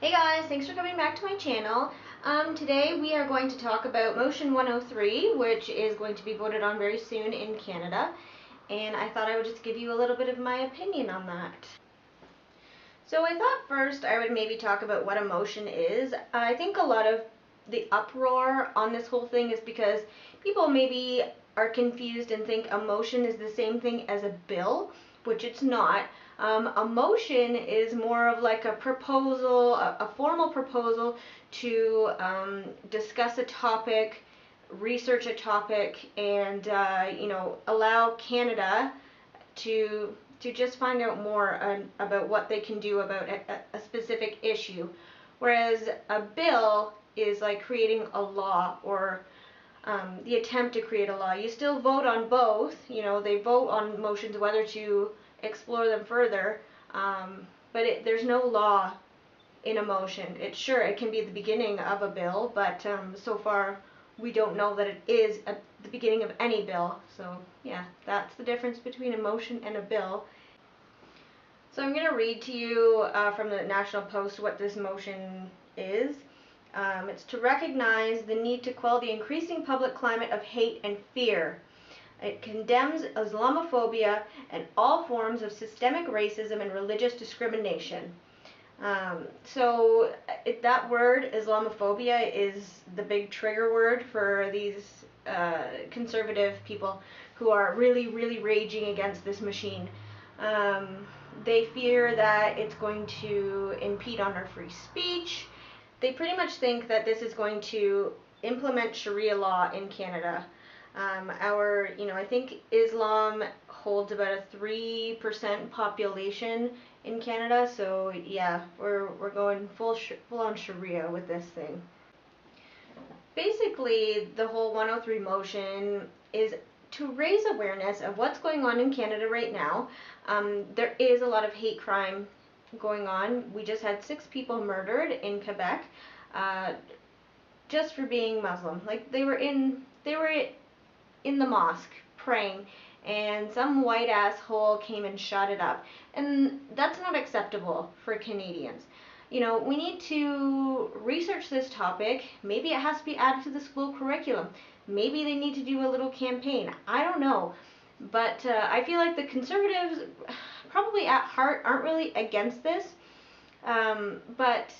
Hey guys, thanks for coming back to my channel. Today we are going to talk about Motion 103, which is going to be voted on very soon in Canada, and I thought I would just give you a little bit of my opinion on that. So I thought first I would maybe talk about what a motion is. I think a lot of the uproar on this whole thing is because people maybe are confused and think a motion is the same thing as a bill, which it's not. A motion is more of like a proposal, a formal proposal to discuss a topic, research a topic, and allow Canada to just find out more about what they can do about a specific issue. Whereas a bill is like creating a law or the attempt to create a law. You still vote on both. They vote on motions whether to explore them further, but there's no law in a motion. It can be the beginning of a bill, but so far we don't know that it is the beginning of any bill. So yeah, that's the difference between a motion and a bill. So I'm going to read to you from the National Post what this motion is. It's to recognize the need to quell the increasing public climate of hate and fear. It condemns Islamophobia and all forms of systemic racism and religious discrimination. That word, Islamophobia, is the big trigger word for these conservative people who are really, really raging against this machine. They fear that it's going to impede on our free speech. They pretty much think that this is going to implement Sharia law in Canada. I think Islam holds about a 3% population in Canada, so yeah, we're going full on Sharia with this thing. Basically, the whole 103 motion is to raise awareness of what's going on in Canada right now. There is a lot of hate crime going on. We just had 6 people murdered in Quebec, just for being Muslim. Like they were in the mosque praying, and some white asshole came and shot it up. And that's not acceptable for Canadians. We need to research this topic. Maybe it has to be added to the school curriculum. Maybe they need to do a little campaign. I don't know. But I feel like the conservatives, probably at heart, aren't really against this. But,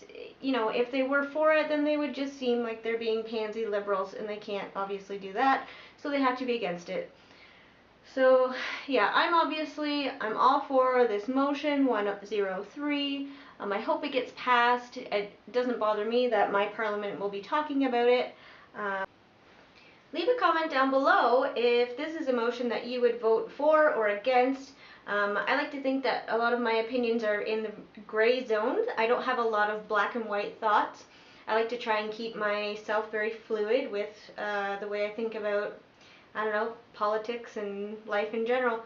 if they were for it, then they would just seem like they're being pansy liberals, and they can't obviously do that, so they have to be against it. So, yeah, I'm all for this motion, 103. I hope it gets passed. It doesn't bother me that my parliament will be talking about it. Leave a comment down below if this is a motion that you would vote for or against. I like to think that a lot of my opinions are in the gray zones. I don't have a lot of black and white thoughts. I like to try and keep myself very fluid with the way I think about, I don't know, politics and life in general.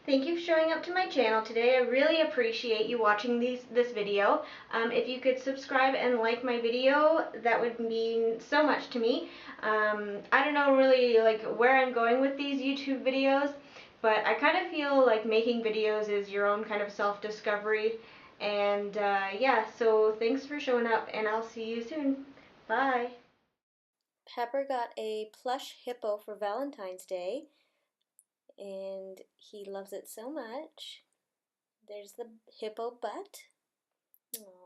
Thank you for showing up to my channel today. I really appreciate you watching this video. If you could subscribe and like my video, that would mean so much to me. I don't know really like where I'm going with these YouTube videos, but I kind of feel like making videos is your own kind of self-discovery. And yeah, so thanks for showing up, and I'll see you soon. Bye. Pepper got a plush hippo for Valentine's Day, and he loves it so much. There's the hippo butt. Aww.